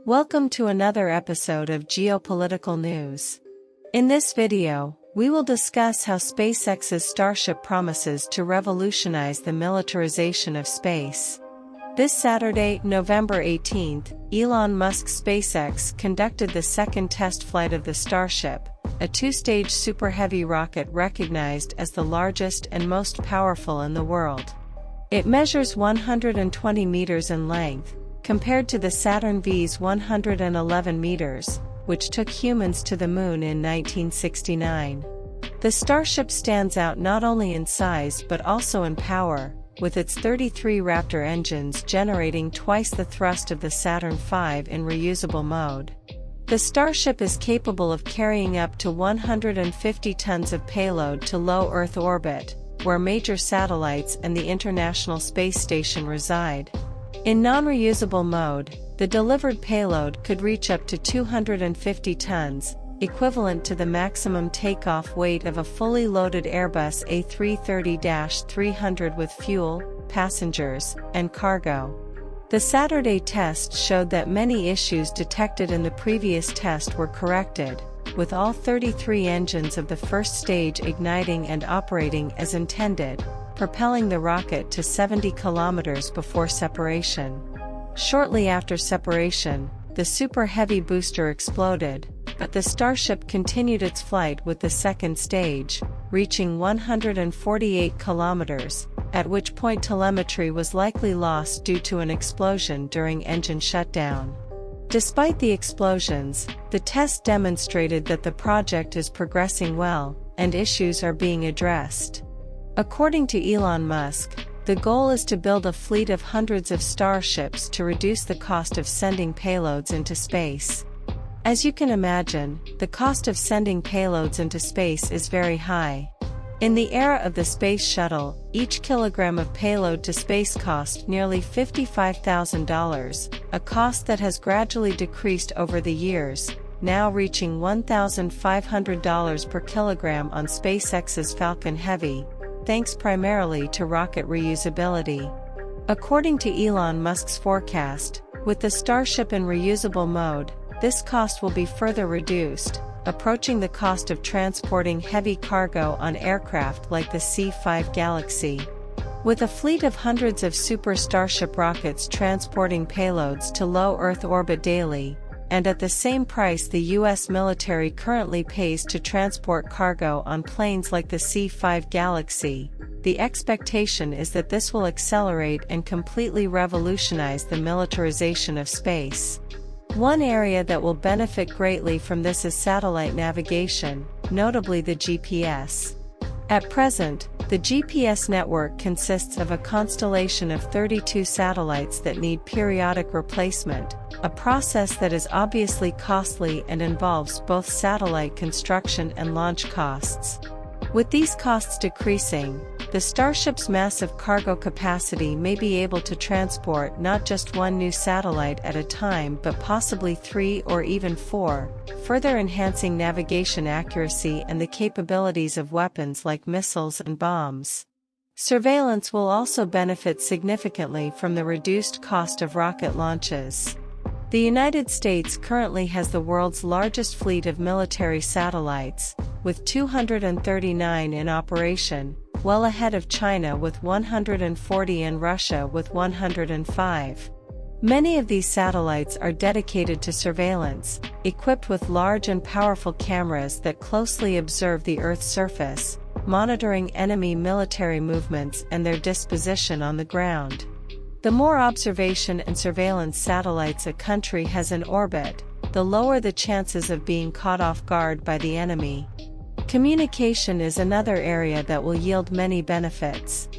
Welcome to another episode of Geopolitical News. In this video, we will discuss how SpaceX's Starship promises to revolutionize the militarization of space. This Saturday, November 18th, Elon Musk's SpaceX conducted the second test flight of the Starship, a two-stage Super Heavy rocket recognized as the largest and most powerful in the world. It measures 120 meters in length, compared to the Saturn V's 111 meters, which took humans to the Moon in 1969. The Starship stands out not only in size but also in power, with its 33 Raptor engines generating twice the thrust of the Saturn V in reusable mode. The Starship is capable of carrying up to 150 tons of payload to low Earth orbit, where major satellites and the International Space Station reside. In non-reusable mode, the delivered payload could reach up to 250 tons, equivalent to the maximum takeoff weight of a fully loaded Airbus A330-300 with fuel, passengers, and cargo. The Saturday test showed that many issues detected in the previous test were corrected, with all 33 engines of the first stage igniting and operating as intended, propelling the rocket to 70 kilometers before separation. Shortly after separation, the Super Heavy booster exploded, but the Starship continued its flight with the second stage, reaching 148 kilometers, at which point telemetry was likely lost due to an explosion during engine shutdown. Despite the explosions, the test demonstrated that the project is progressing well, and issues are being addressed. According to Elon Musk, the goal is to build a fleet of hundreds of Starships to reduce the cost of sending payloads into space. As you can imagine, the cost of sending payloads into space is very high. In the era of the Space Shuttle, each kilogram of payload to space cost nearly $55,000, a cost that has gradually decreased over the years, now reaching $1,500 per kilogram on SpaceX's Falcon Heavy, thanks primarily to rocket reusability. According to Elon Musk's forecast, with the Starship in reusable mode, this cost will be further reduced, approaching the cost of transporting heavy cargo on aircraft like the C-5 Galaxy. With a fleet of hundreds of Super Starship rockets transporting payloads to low Earth orbit daily, and at the same price the U.S. military currently pays to transport cargo on planes like the C-5 Galaxy, the expectation is that this will accelerate and completely revolutionize the militarization of space. One area that will benefit greatly from this is satellite navigation, notably the GPS. At present, the GPS network consists of a constellation of 32 satellites that need periodic replacement, a process that is obviously costly and involves both satellite construction and launch costs. With these costs decreasing, the Starship's massive cargo capacity may be able to transport not just one new satellite at a time but possibly 3 or even 4, further enhancing navigation accuracy and the capabilities of weapons like missiles and bombs. Surveillance will also benefit significantly from the reduced cost of rocket launches. The United States currently has the world's largest fleet of military satellites, with 239 in operation, well ahead of China with 140 and Russia with 105. Many of these satellites are dedicated to surveillance, equipped with large and powerful cameras that closely observe the Earth's surface, monitoring enemy military movements and their disposition on the ground. The more observation and surveillance satellites a country has in orbit, the lower the chances of being caught off guard by the enemy. Communication is another area that will yield many benefits.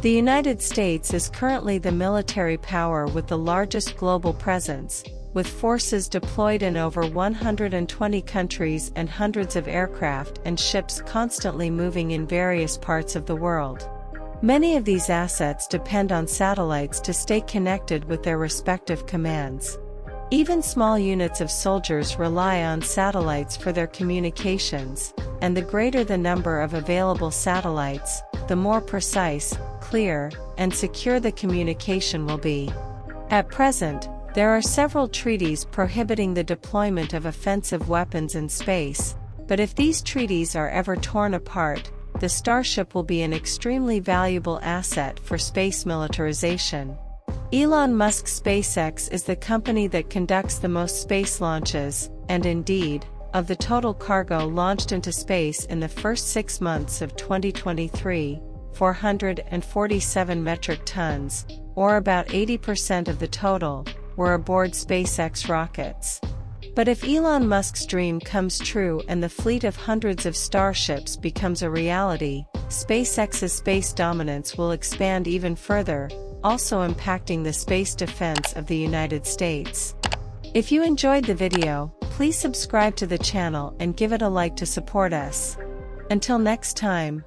The United States is currently the military power with the largest global presence, with forces deployed in over 120 countries and hundreds of aircraft and ships constantly moving in various parts of the world. Many of these assets depend on satellites to stay connected with their respective commands. Even small units of soldiers rely on satellites for their communications, and the greater the number of available satellites, the more precise, clear, and secure the communication will be. At present, There are several treaties prohibiting the deployment of offensive weapons in space, but if these treaties are ever torn apart, the Starship will be an extremely valuable asset for space militarization. Elon Musk's SpaceX is the company that conducts the most space launches, and indeed, of the total cargo launched into space in the first 6 months of 2023, 447 metric tons, or about 80% of the total, were aboard SpaceX rockets. But if Elon Musk's dream comes true and the fleet of hundreds of Starships becomes a reality, SpaceX's space dominance will expand even further, also impacting the space defense of the United States. If you enjoyed the video, please subscribe to the channel and give it a like to support us. Until next time.